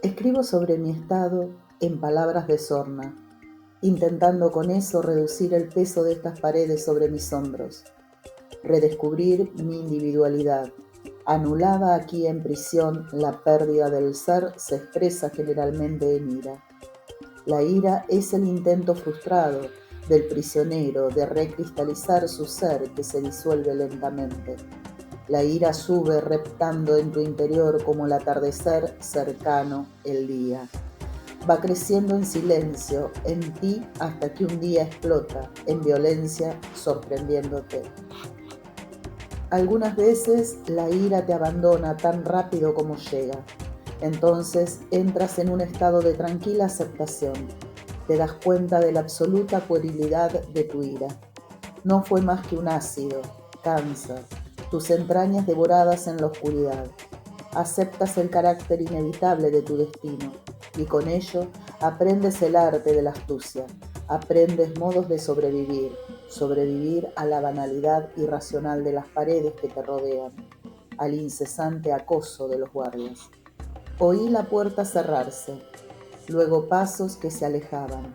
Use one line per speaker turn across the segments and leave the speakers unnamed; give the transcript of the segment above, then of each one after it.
Escribo sobre mi estado en palabras de sorna, intentando con eso reducir el peso de estas paredes sobre mis hombros, redescubrir mi individualidad. Anulada aquí en prisión, la pérdida del ser se expresa generalmente en ira. La ira es el intento frustrado del prisionero de recristalizar su ser que se disuelve lentamente. La ira sube reptando en tu interior como el atardecer cercano el día. Va creciendo en silencio en ti hasta que un día explota en violencia sorprendiéndote. Algunas veces la ira te abandona tan rápido como llega. Entonces entras en un estado de tranquila aceptación. Te das cuenta de la absoluta puerilidad de tu ira. No fue más que un ácido, cáncer, tus entrañas devoradas en la oscuridad. Aceptas el carácter inevitable de tu destino y con ello aprendes el arte de la astucia, aprendes modos de sobrevivir a la banalidad irracional de las paredes que te rodean, al incesante acoso de los guardias. Oí la puerta cerrarse, luego pasos que se alejaban.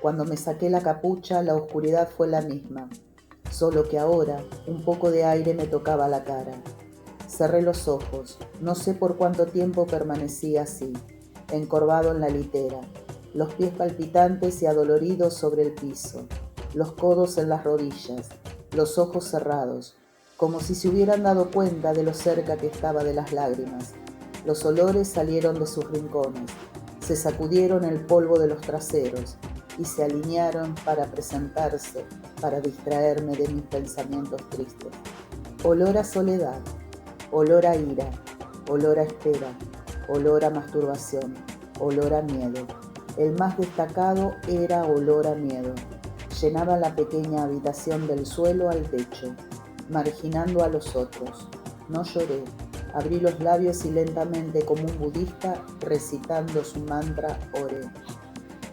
Cuando me saqué la capucha, la oscuridad fue la misma, solo que ahora un poco de aire me tocaba la cara. Cerré los ojos, no sé por cuánto tiempo permanecí así, encorvado en la litera, los pies palpitantes y adoloridos sobre el piso, los codos en las rodillas, los ojos cerrados, como si se hubieran dado cuenta de lo cerca que estaba de las lágrimas. Los olores salieron de sus rincones, se sacudieron el polvo de los traseros y se alinearon para presentarse, para distraerme de mis pensamientos tristes. Olor a soledad, olor a ira, olor a espera, olor a masturbación, olor a miedo. El más destacado era olor a miedo. Llenaba la pequeña habitación del suelo al techo, marginando a los otros. No lloré. Abrí los labios y lentamente, como un budista, recitando su mantra, oré.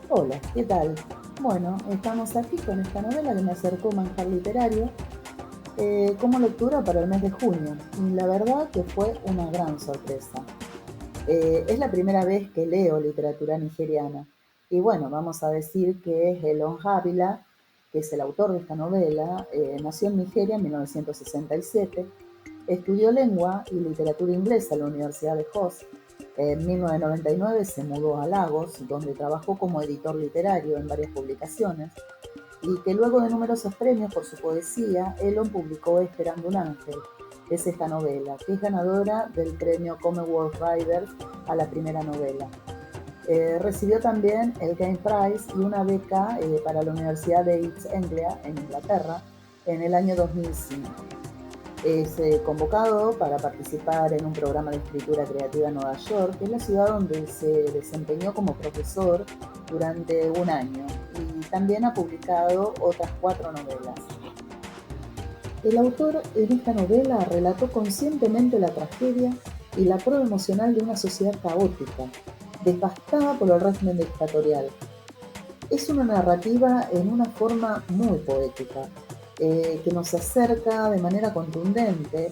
Hola, ¿qué tal? Bueno, estamos aquí con esta novela que me acercó Manjar Literario como lectura para el mes de junio. Y la verdad que fue una gran sorpresa. Es la primera vez que leo literatura nigeriana. Y bueno, vamos a decir que Helen Habila, que es el autor de esta novela, nació en Nigeria en 1967, estudió lengua y literatura inglesa en la Universidad de Jos. En 1999 se mudó a Lagos, donde trabajó como editor literario en varias publicaciones, y que luego de numerosos premios por su poesía, Elon publicó Esperando un ángel, que es esta novela, que es ganadora del premio Commonwealth Writers a la primera novela. Recibió también el Game Prize y una beca para la Universidad de East Anglia en Inglaterra en el año 2005. Es convocado para participar en un programa de escritura creativa en Nueva York, que es la ciudad donde se desempeñó como profesor durante un año, y también ha publicado otras 4 novelas. El autor en esta novela relató conscientemente la tragedia y la prueba emocional de una sociedad caótica, devastada por el régimen dictatorial. Es una narrativa en una forma muy poética, que nos acerca de manera contundente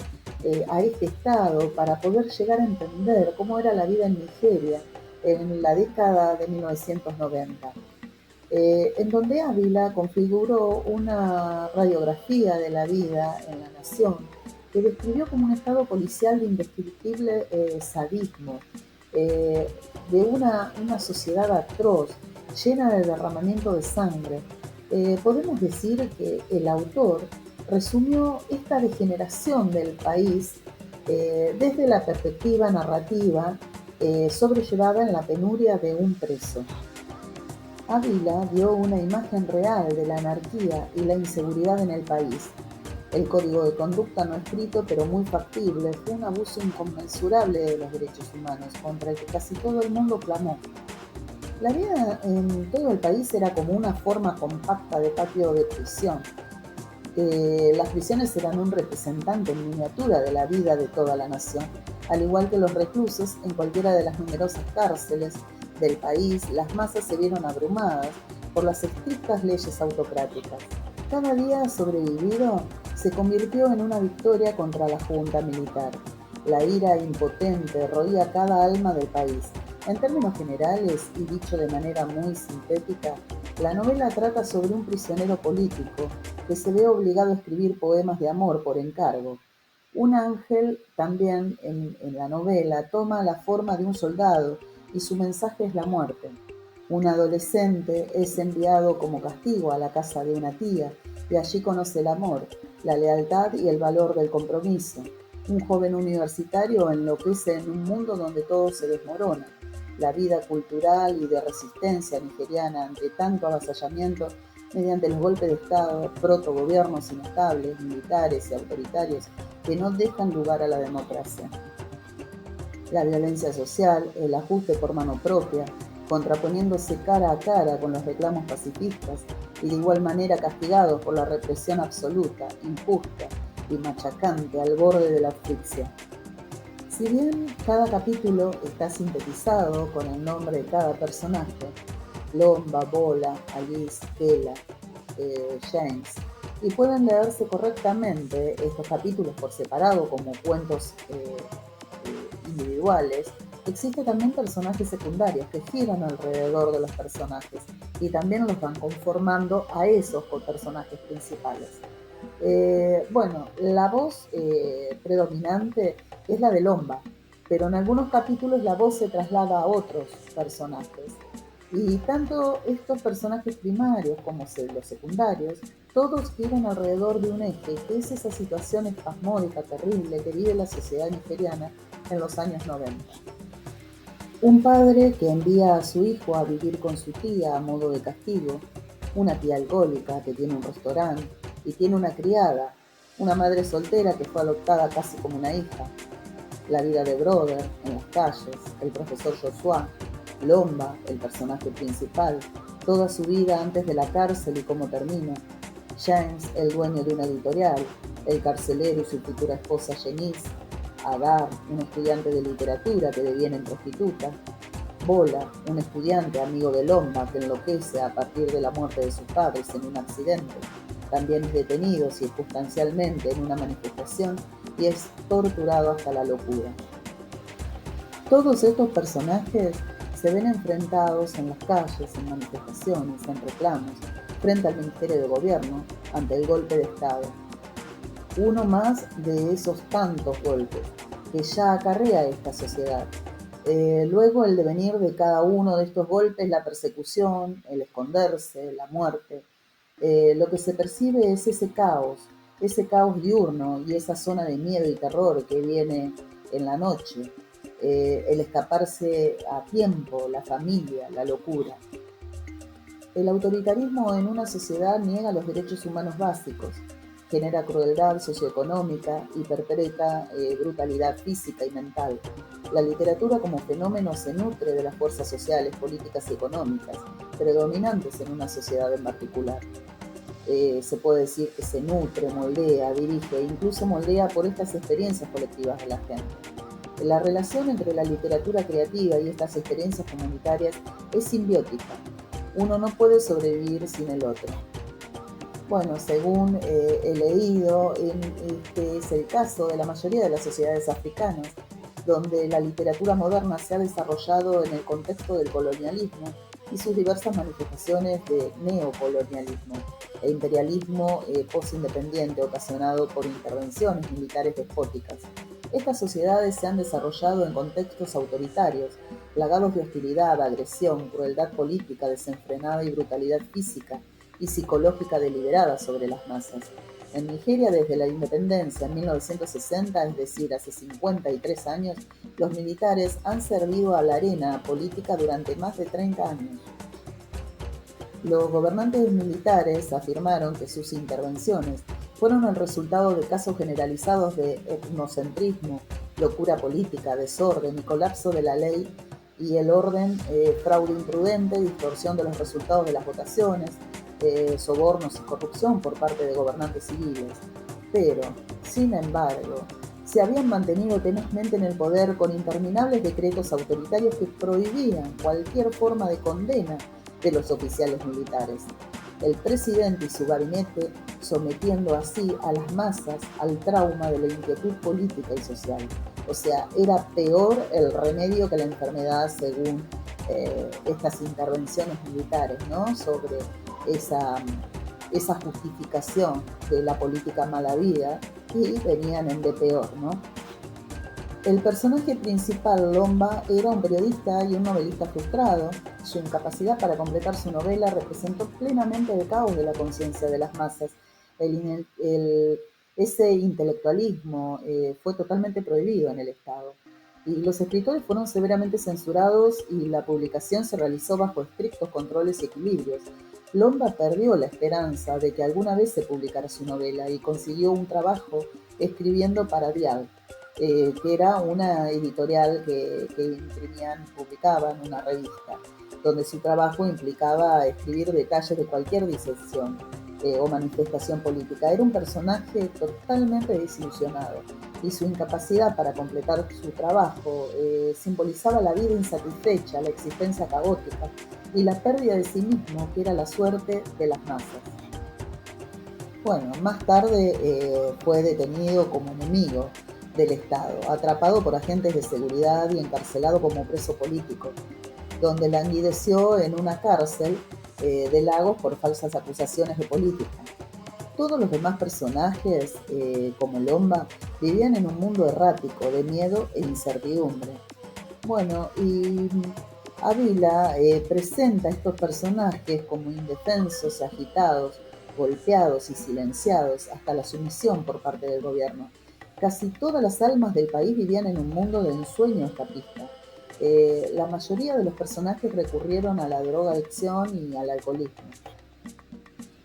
a este estado para poder llegar a entender cómo era la vida en Nigeria en la década de 1990. En donde Ávila configuró una radiografía de la vida en la nación que describió como un estado policial de indescriptible sadismo, de una sociedad atroz, llena de derramamiento de sangre. Podemos decir que el autor resumió esta degeneración del país desde la perspectiva narrativa sobrellevada en la penuria de un preso. Ávila dio una imagen real de la anarquía y la inseguridad en el país. El código de conducta no escrito, pero muy factible, fue un abuso inconmensurable de los derechos humanos, contra el que casi todo el mundo clamó. La vida en todo el país era como una forma compacta de patio de prisión. Las prisiones eran un representante en miniatura de la vida de toda la nación. Al igual que los reclusos, en cualquiera de las numerosas cárceles del país, las masas se vieron abrumadas por las estrictas leyes autocráticas. Cada día sobrevivido se convirtió en una victoria contra la junta militar. La ira impotente roía cada alma del país. En términos generales y dicho de manera muy sintética, la novela trata sobre un prisionero político que se ve obligado a escribir poemas de amor por encargo. Un ángel también en la novela toma la forma de un soldado y su mensaje es la muerte. Un adolescente es enviado como castigo a la casa de una tía y allí conoce el amor, la lealtad y el valor del compromiso. Un joven universitario enloquece en un mundo donde todo se desmorona. La vida cultural y de resistencia nigeriana ante tanto avasallamiento mediante los golpes de Estado, protogobiernos inestables, militares y autoritarios que no dejan lugar a la democracia. La violencia social, el ajuste por mano propia, contraponiéndose cara a cara con los reclamos pacifistas y de igual manera castigados por la represión absoluta, injusta y machacante al borde de la asfixia. Si bien cada capítulo está sintetizado con el nombre de cada personaje, Lomba, Bola, Alice, Kela, James, y pueden leerse correctamente estos capítulos por separado como cuentos individuales, existen también personajes secundarios que giran alrededor de los personajes y también los van conformando a esos personajes principales. Bueno, la voz predominante es la de Lomba, pero en algunos capítulos la voz se traslada a otros personajes. Y tanto estos personajes primarios como los secundarios, todos giran alrededor de un eje, que es esa situación espasmódica, terrible, que vive la sociedad nigeriana en los años 90. Un padre que envía a su hijo a vivir con su tía a modo de castigo, una tía alcohólica que tiene un restaurante y tiene una criada, una madre soltera que fue adoptada casi como una hija, la vida de Brother en las calles, el profesor Joshua, Lomba, el personaje principal, toda su vida antes de la cárcel y cómo termina, James, el dueño de una editorial, el carcelero y su futura esposa Jenice, Adar, un estudiante de literatura que deviene en prostituta, Bola, un estudiante amigo de Lomba que enloquece a partir de la muerte de sus padres en un accidente, también es detenido circunstancialmente en una manifestación y es torturado hasta la locura. Todos estos personajes se ven enfrentados en las calles, en manifestaciones, en reclamos, frente al Ministerio de Gobierno, ante el golpe de Estado. Uno más de esos tantos golpes que ya acarrea esta sociedad. Luego el devenir de cada uno de estos golpes, la persecución, el esconderse, la muerte. Lo que se percibe es ese caos diurno y esa zona de miedo y terror que viene en la noche. El escaparse a tiempo, la familia, la locura. El autoritarismo en una sociedad niega los derechos humanos básicos, genera crueldad socioeconómica y perpetra brutalidad física y mental. La literatura como fenómeno se nutre de las fuerzas sociales, políticas y económicas, predominantes en una sociedad en particular. Se puede decir que se nutre, moldea, dirige e incluso moldea por estas experiencias colectivas de la gente. La relación entre la literatura creativa y estas experiencias comunitarias es simbiótica. Uno no puede sobrevivir sin el otro. Bueno, según he leído, este es el caso de la mayoría de las sociedades africanas, donde la literatura moderna se ha desarrollado en el contexto del colonialismo y sus diversas manifestaciones de neocolonialismo e imperialismo postindependiente ocasionado por intervenciones militares despóticas. Estas sociedades se han desarrollado en contextos autoritarios, plagados de hostilidad, agresión, crueldad política desenfrenada y brutalidad física y psicológica deliberada sobre las masas. En Nigeria, desde la independencia en 1960, es decir, hace 53 años, los militares han servido a la arena política durante más de 30 años. Los gobernantes militares afirmaron que sus intervenciones fueron el resultado de casos generalizados de etnocentrismo, locura política, desorden y colapso de la ley y el orden, fraude imprudente, distorsión de los resultados de las votaciones, sobornos y corrupción por parte de gobernantes civiles. Pero, sin embargo, se habían mantenido tenazmente en el poder con interminables decretos autoritarios que prohibían cualquier forma de condena de los oficiales militares. El presidente y su gabinete sometiendo así a las masas al trauma de la inquietud política y social. O sea, era peor el remedio que la enfermedad según estas intervenciones militares, ¿no? Sobre esa justificación de la política mala vida, y venían en de peor, ¿no? El personaje principal, Lomba, era un periodista y un novelista frustrado. Su incapacidad para completar su novela representó plenamente el caos de la conciencia de las masas. Ese intelectualismo fue totalmente prohibido en el Estado. Y los escritores fueron severamente censurados y la publicación se realizó bajo estrictos controles y equilibrios. Lomba perdió la esperanza de que alguna vez se publicara su novela y consiguió un trabajo escribiendo para Dial, que era una editorial que imprimían, publicaban una revista, donde su trabajo implicaba escribir detalles de cualquier disección o manifestación política. Era un personaje totalmente desilusionado y su incapacidad para completar su trabajo simbolizaba la vida insatisfecha, la existencia caótica y la pérdida de sí mismo, que era la suerte de las masas. Bueno, más tarde fue detenido como enemigo del Estado, atrapado por agentes de seguridad y encarcelado como preso político, donde languideció en una cárcel de Lagos por falsas acusaciones de política. Todos los demás personajes, como Lomba, vivían en un mundo errático de miedo e incertidumbre. Bueno, y Ávila presenta a estos personajes como indefensos, agitados, golpeados y silenciados hasta la sumisión por parte del gobierno. Casi todas las almas del país vivían en un mundo de ensueño escapista. La mayoría de los personajes recurrieron a la drogadicción y al alcoholismo.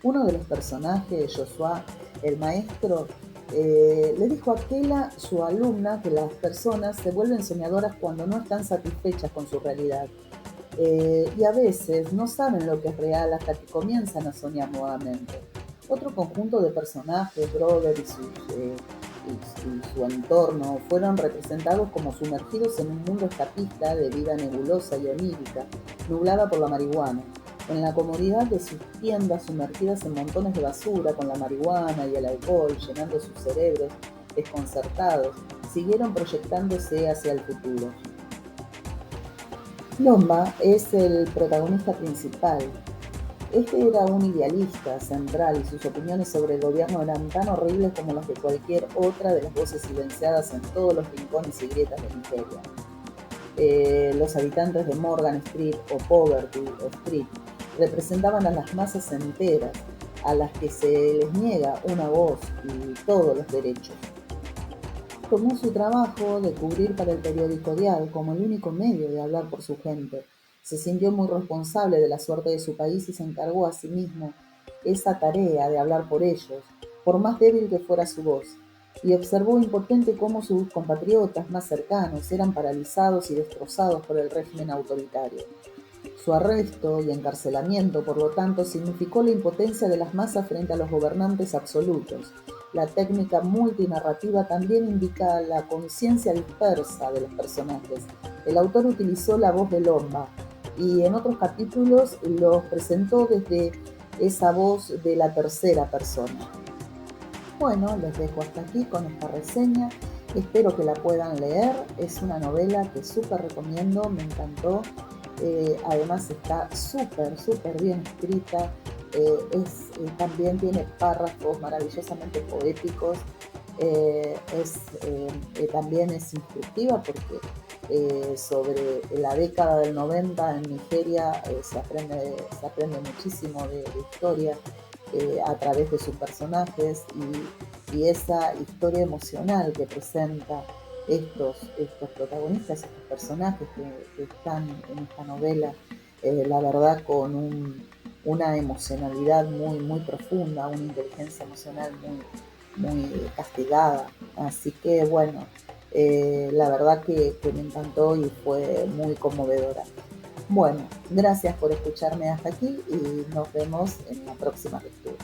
Uno de los personajes, Joshua, el maestro, le dijo a Kela, su alumna, que las personas se vuelven soñadoras cuando no están satisfechas con su realidad. Y a veces no saben lo que es real hasta que comienzan a soñar nuevamente. Otro conjunto de personajes, Brother y su entorno, fueron representados como sumergidos en un mundo escapista de vida nebulosa y onírica, nublada por la marihuana. En la comodidad de sus tiendas sumergidas en montones de basura, con la marihuana y el alcohol llenando sus cerebros desconcertados, siguieron proyectándose hacia el futuro. Lomba es el protagonista principal. Este era un idealista central y sus opiniones sobre el gobierno eran tan horribles como las de cualquier otra de las voces silenciadas en todos los rincones y grietas de Nigeria. Los habitantes de Morgan Street o Poverty Street representaban a las masas enteras, a las que se les niega una voz y todos los derechos. Tomó su trabajo de cubrir para el periódico Dial como el único medio de hablar por su gente. Se sintió muy responsable de la suerte de su país y se encargó a sí mismo esa tarea de hablar por ellos, por más débil que fuera su voz, y observó impotente cómo sus compatriotas más cercanos eran paralizados y destrozados por el régimen autoritario. Su arresto y encarcelamiento, por lo tanto, significó la impotencia de las masas frente a los gobernantes absolutos. La técnica multinarrativa también indica la conciencia dispersa de los personajes. El autor utilizó la voz de Lomba y en otros capítulos los presentó desde esa voz de la tercera persona. Bueno, les dejo hasta aquí con esta reseña. Espero que la puedan leer. Es una novela que súper recomiendo, me encantó. Además está súper bien escrita. También tiene párrafos maravillosamente poéticos. También es instructiva porque sobre la década del 90 en Nigeria se aprende muchísimo de historia a través de sus personajes y esa historia emocional que presenta estos protagonistas, estos personajes que están en esta novela, la verdad con una emocionalidad muy profunda, una inteligencia emocional muy castigada. Así que bueno, la verdad que me encantó y fue muy conmovedora. Bueno, gracias por escucharme hasta aquí y nos vemos en la próxima lectura.